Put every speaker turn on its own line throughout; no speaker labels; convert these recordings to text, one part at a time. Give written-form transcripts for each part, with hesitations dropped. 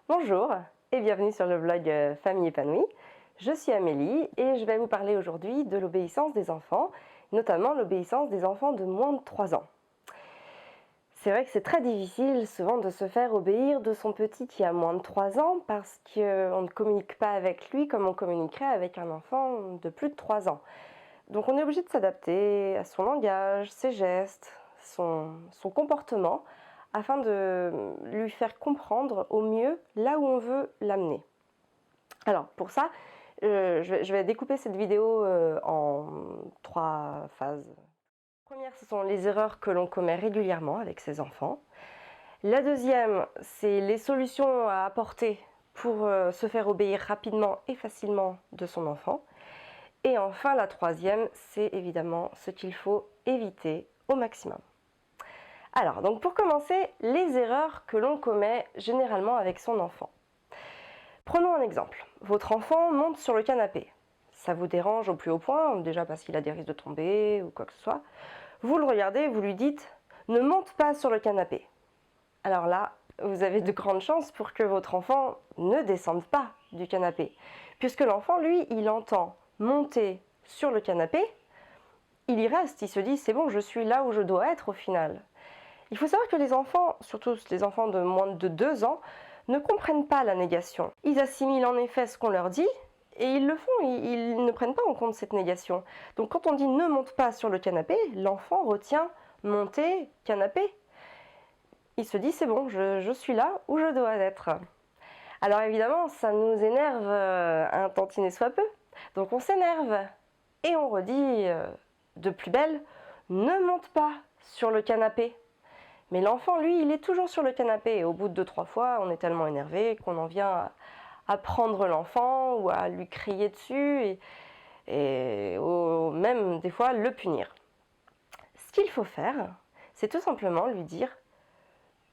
Bonjour et bienvenue sur le blog Famille épanouie. Je suis Amélie et je vais vous parler aujourd'hui de l'obéissance des enfants, notamment l'obéissance des enfants de moins de 3 ans. C'est vrai que c'est très difficile souvent de se faire obéir de son petit qui a moins de 3 ans parce qu'on ne communique pas avec lui comme on communiquerait avec un enfant de plus de 3 ans. Donc on est obligé de s'adapter à son langage, ses gestes, son comportement, afin de lui faire comprendre au mieux là où on veut l'amener. Alors pour ça, je vais découper cette vidéo en 3 phases. La première, ce sont les erreurs que l'on commet régulièrement avec ses enfants. La deuxième, c'est les solutions à apporter pour se faire obéir rapidement et facilement de son enfant. Et enfin, la troisième, c'est évidemment ce qu'il faut éviter au maximum. Alors, donc pour commencer, les erreurs que l'on commet généralement avec son enfant. Prenons un exemple. Votre enfant monte sur le canapé. Ça vous dérange au plus haut point, déjà parce qu'il a des risques de tomber ou quoi que ce soit. Vous le regardez, vous lui dites « Ne monte pas sur le canapé ». Alors là, vous avez de grandes chances pour que votre enfant ne descende pas du canapé. Puisque l'enfant, lui, il entend monter sur le canapé, il y reste, il se dit « C'est bon, je suis là où je dois être au final ». Il faut savoir que les enfants, surtout les enfants de moins de 2 ans, ne comprennent pas la négation. Ils assimilent en effet ce qu'on leur dit et ils le font, ils ne prennent pas en compte cette négation. Donc quand on dit ne monte pas sur le canapé, l'enfant retient monter, canapé. Il se dit c'est bon, je suis là où je dois être. Alors évidemment, ça nous énerve un tantinet soit peu. Donc on s'énerve et on redit de plus belle, ne monte pas sur le canapé. Mais l'enfant, lui, il est toujours sur le canapé et au bout de 2-3 fois, on est tellement énervé qu'on en vient à prendre l'enfant ou à lui crier dessus et même des fois le punir. Ce qu'il faut faire, c'est tout simplement lui dire,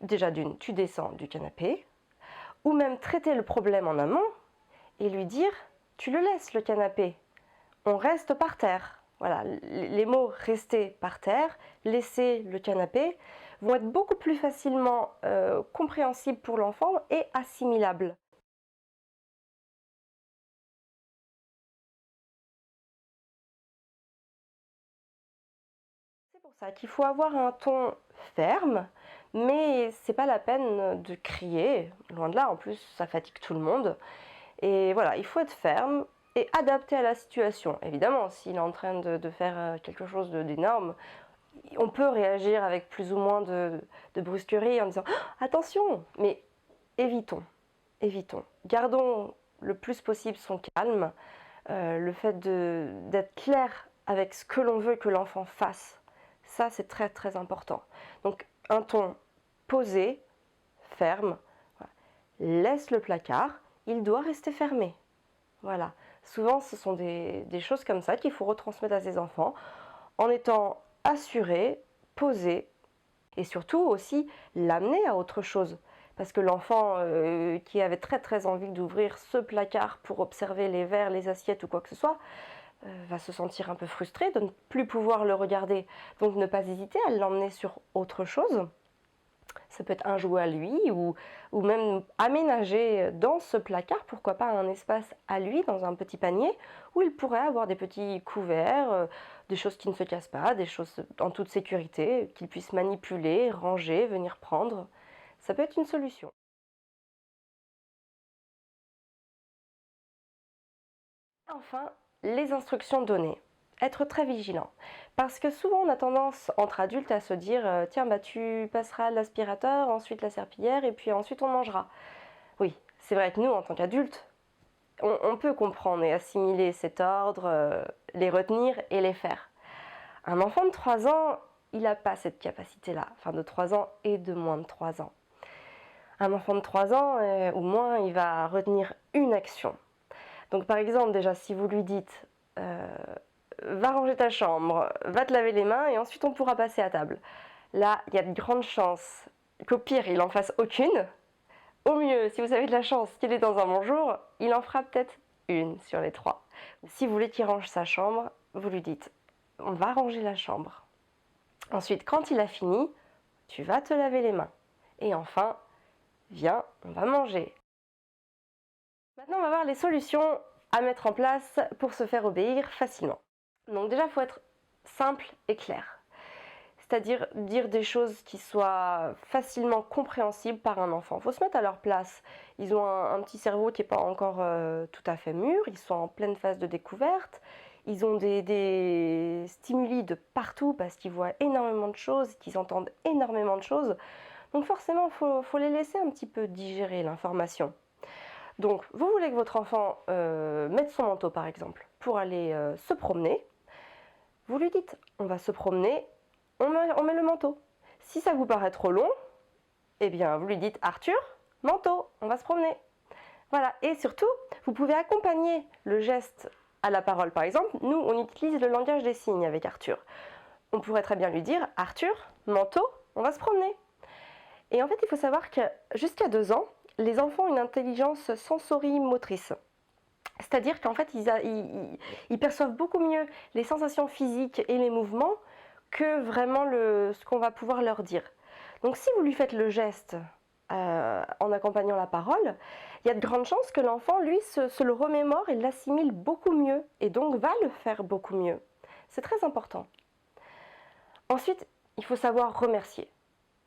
déjà d'une, tu descends du canapé, ou même traiter le problème en amont et lui dire, tu le laisses le canapé, on reste par terre. Voilà, les mots rester par terre, laisser le canapé vont être beaucoup plus facilement compréhensibles pour l'enfant et assimilables. C'est pour ça qu'il faut avoir un ton ferme, mais c'est pas la peine de crier, loin de là, en plus ça fatigue tout le monde. Et voilà, il faut être ferme et adapté à la situation. Évidemment, s'il est en train de faire quelque chose d'énorme, on peut réagir avec plus ou moins de brusquerie en disant « Attention !» Mais évitons, évitons. Gardons le plus possible son calme, le fait d'être clair avec ce que l'on veut que l'enfant fasse. Ça, c'est très très important. Donc, un ton posé, ferme, voilà. Laisse le placard, il doit rester fermé. Voilà. Souvent, ce sont des choses comme ça qu'il faut retransmettre à ses enfants en étant assuré, posé et surtout aussi l'amener à autre chose. Parce que l'enfant qui avait très très envie d'ouvrir ce placard pour observer les verres, les assiettes ou quoi que ce soit, va se sentir un peu frustré de ne plus pouvoir le regarder. Donc ne pas hésiter à l'emmener sur autre chose. Ça peut être un jouet à lui ou même aménager dans ce placard, pourquoi pas un espace à lui dans un petit panier où il pourrait avoir des petits couverts, des choses qui ne se cassent pas, des choses en toute sécurité, qu'il puisse manipuler, ranger, venir prendre. Ça peut être une solution. Enfin, les instructions données. Être très vigilant. Parce que souvent on a tendance entre adultes à se dire tiens bah tu passeras l'aspirateur, ensuite la serpillière et puis ensuite on mangera. Oui, c'est vrai que nous en tant qu'adultes, on peut comprendre et assimiler cet ordre, les retenir et les faire. Un enfant de 3 ans, il n'a pas cette capacité-là, enfin de 3 ans et de moins de 3 ans. Un enfant de 3 ans, ou moins, il va retenir une action. Donc par exemple, déjà, si vous lui dites va ranger ta chambre, va te laver les mains et ensuite on pourra passer à table. Là, il y a de grandes chances qu'au pire, il n'en fasse aucune. Au mieux, si vous avez de la chance qu'il est dans un bon jour, il en fera peut-être une sur les 3. Si vous voulez qu'il range sa chambre, vous lui dites on va ranger la chambre. Ensuite, quand il a fini, tu vas te laver les mains. Et enfin, viens, on va manger. Maintenant, on va voir les solutions à mettre en place pour se faire obéir facilement. Donc déjà, il faut être simple et clair. C'est-à-dire dire des choses qui soient facilement compréhensibles par un enfant. Il faut se mettre à leur place. Ils ont un petit cerveau qui n'est pas encore tout à fait mûr, ils sont en pleine phase de découverte, ils ont des stimuli de partout parce qu'ils voient énormément de choses, qu'ils entendent énormément de choses. Donc forcément, il faut les laisser un petit peu digérer l'information. Donc, vous voulez que votre enfant mette son manteau par exemple pour aller se promener. Vous lui dites, on va se promener, on met le manteau. Si ça vous paraît trop long, eh bien vous lui dites, Arthur, manteau, on va se promener. Voilà, et surtout, vous pouvez accompagner le geste à la parole. Par exemple, nous, on utilise le langage des signes avec Arthur. On pourrait très bien lui dire, Arthur, manteau, on va se promener. Et en fait, il faut savoir que jusqu'à 2 ans, les enfants ont une intelligence sensorimotrice. C'est-à-dire qu'en fait, ils perçoivent beaucoup mieux les sensations physiques et les mouvements que vraiment ce qu'on va pouvoir leur dire. Donc si vous lui faites le geste en accompagnant la parole, il y a de grandes chances que l'enfant, lui, se le remémore et l'assimile beaucoup mieux, et donc va le faire beaucoup mieux. C'est très important. Ensuite, il faut savoir remercier.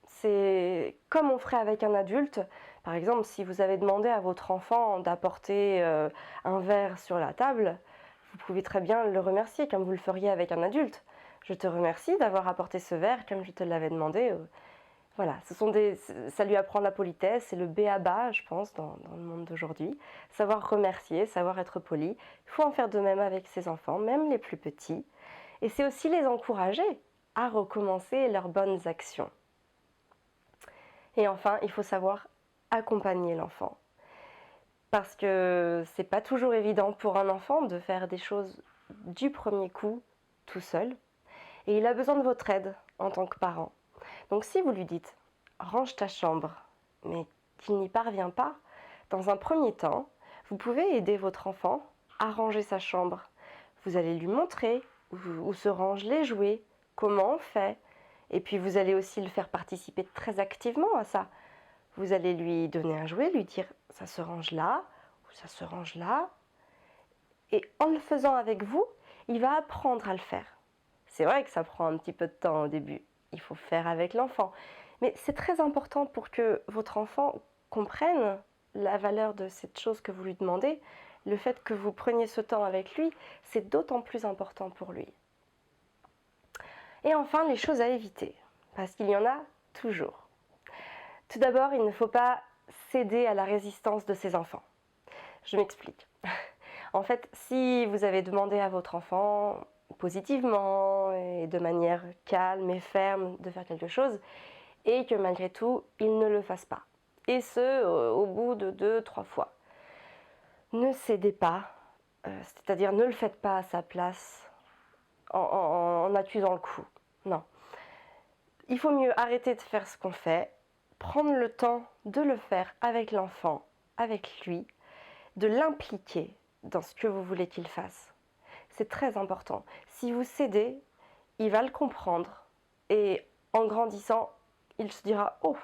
C'est comme on ferait avec un adulte. Par exemple, si vous avez demandé à votre enfant d'apporter un verre sur la table, vous pouvez très bien le remercier comme vous le feriez avec un adulte. Je te remercie d'avoir apporté ce verre comme je te l'avais demandé. Voilà, ça lui apprend la politesse, c'est le b.a.-ba, je pense, dans le monde d'aujourd'hui. Savoir remercier, savoir être poli. Il faut en faire de même avec ses enfants, même les plus petits. Et c'est aussi les encourager à recommencer leurs bonnes actions. Et enfin, il faut savoir accompagner l'enfant. Parce que c'est pas toujours évident pour un enfant de faire des choses du premier coup tout seul. Et il a besoin de votre aide en tant que parent. Donc si vous lui dites « range ta chambre », mais qu'il n'y parvient pas, dans un premier temps, vous pouvez aider votre enfant à ranger sa chambre. Vous allez lui montrer où se rangent les jouets, comment on fait. Et puis vous allez aussi le faire participer très activement à ça. Vous allez lui donner un jouet, lui dire « ça se range là » ou « ça se range là ». Et en le faisant avec vous, il va apprendre à le faire. C'est vrai que ça prend un petit peu de temps au début. Il faut faire avec l'enfant. Mais c'est très important pour que votre enfant comprenne la valeur de cette chose que vous lui demandez. Le fait que vous preniez ce temps avec lui, c'est d'autant plus important pour lui. Et enfin, les choses à éviter, parce qu'il y en a toujours. Tout d'abord, il ne faut pas céder à la résistance de ses enfants. Je m'explique. En fait, si vous avez demandé à votre enfant positivement et de manière calme et ferme de faire quelque chose, et que malgré tout, il ne le fasse pas, et ce, au bout de 2-3 fois, ne cédez pas, c'est-à-dire ne le faites pas à sa place en accusant le coup. Non. Il faut mieux arrêter de faire ce qu'on fait, prendre le temps de le faire avec l'enfant, avec lui, de l'impliquer dans ce que vous voulez qu'il fasse. C'est très important. Si vous cédez, il va le comprendre et en grandissant, il se dira « Oh,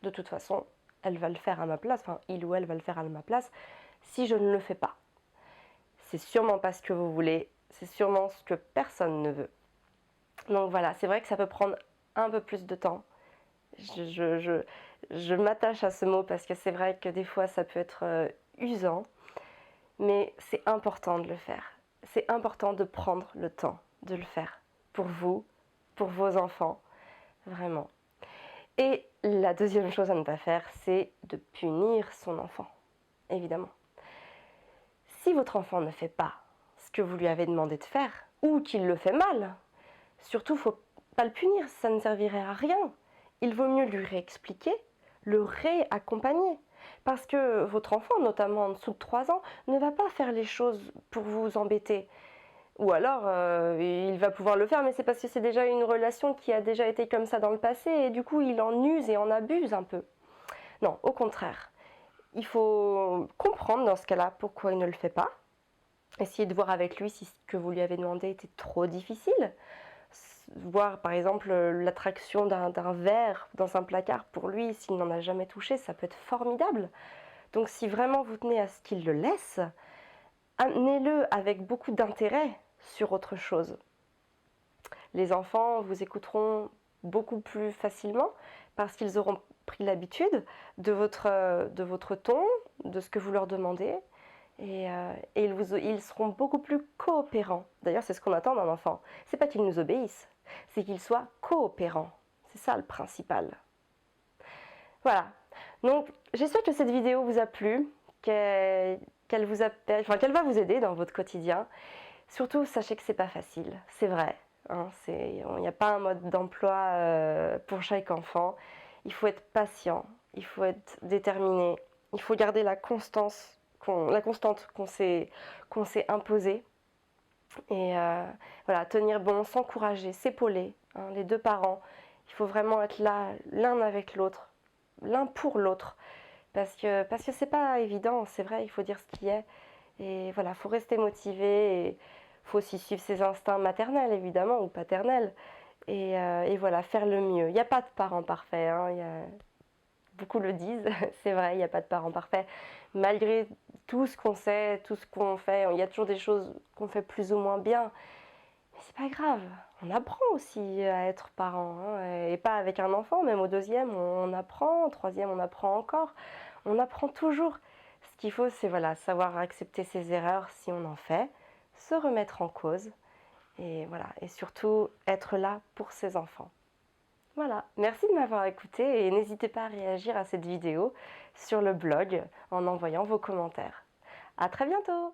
de toute façon, elle va le faire à ma place, enfin, il ou elle va le faire à ma place si je ne le fais pas. » C'est sûrement pas ce que vous voulez, c'est sûrement ce que personne ne veut. Donc voilà, c'est vrai que ça peut prendre un peu plus de temps. Je m'attache à ce mot parce que c'est vrai que des fois ça peut être usant, mais c'est important de le faire. C'est important de prendre le temps de le faire pour vous, pour vos enfants, vraiment. Et la deuxième chose à ne pas faire, c'est de punir son enfant, évidemment. Si votre enfant ne fait pas ce que vous lui avez demandé de faire, ou qu'il le fait mal, surtout, il ne faut pas le punir, ça ne servirait à rien. Il vaut mieux lui réexpliquer, le réaccompagner. Parce que votre enfant, notamment en dessous de 3 ans, ne va pas faire les choses pour vous embêter. Ou alors, il va pouvoir le faire, mais c'est parce que c'est déjà une relation qui a déjà été comme ça dans le passé, et du coup, il en use et en abuse un peu. Non, au contraire. Il faut comprendre dans ce cas-là pourquoi il ne le fait pas. Essayez de voir avec lui si ce que vous lui avez demandé était trop difficile. Voir par exemple l'attraction d'un verre dans un placard pour lui, s'il n'en a jamais touché, ça peut être formidable. Donc si vraiment vous tenez à ce qu'il le laisse, amenez-le avec beaucoup d'intérêt sur autre chose. Les enfants vous écouteront beaucoup plus facilement parce qu'ils auront pris l'habitude de votre ton, de ce que vous leur demandez, et ils seront beaucoup plus coopérants. D'ailleurs, c'est ce qu'on attend d'un enfant. C'est pas qu'ils nous obéissent, c'est qu'ils soient coopérants. C'est ça le principal. Voilà. Donc, j'espère que cette vidéo vous a plu, qu'elle va vous aider dans votre quotidien. Surtout, sachez que c'est pas facile, c'est vrai. Hein, il n'y a pas un mode d'emploi pour chaque enfant. Il faut être patient, il faut être déterminé, il faut garder la constante qu'on s'est imposée. Et voilà, tenir bon, s'encourager, s'épauler, hein, les deux parents. Il faut vraiment être là l'un avec l'autre, l'un pour l'autre. Parce que c'est pas évident, c'est vrai, il faut dire ce qui est. Et voilà, il faut rester motivé. Et il faut aussi suivre ses instincts maternels, évidemment, ou paternels. Et voilà, faire le mieux. Il n'y a pas de parents parfaits. Hein, beaucoup le disent, c'est vrai, il n'y a pas de parents parfaits. Malgré tout ce qu'on sait, tout ce qu'on fait, il y a toujours des choses qu'on fait plus ou moins bien. Mais c'est pas grave, on apprend aussi à être parent. Hein, et pas avec un enfant, même au deuxième, on apprend, au troisième, on apprend encore. On apprend toujours. Ce qu'il faut, c'est voilà, savoir accepter ses erreurs si on en fait, se remettre en cause, et voilà, et surtout être là pour ses enfants. Voilà, merci de m'avoir écouté et n'hésitez pas à réagir à cette vidéo sur le blog en envoyant vos commentaires. À très bientôt!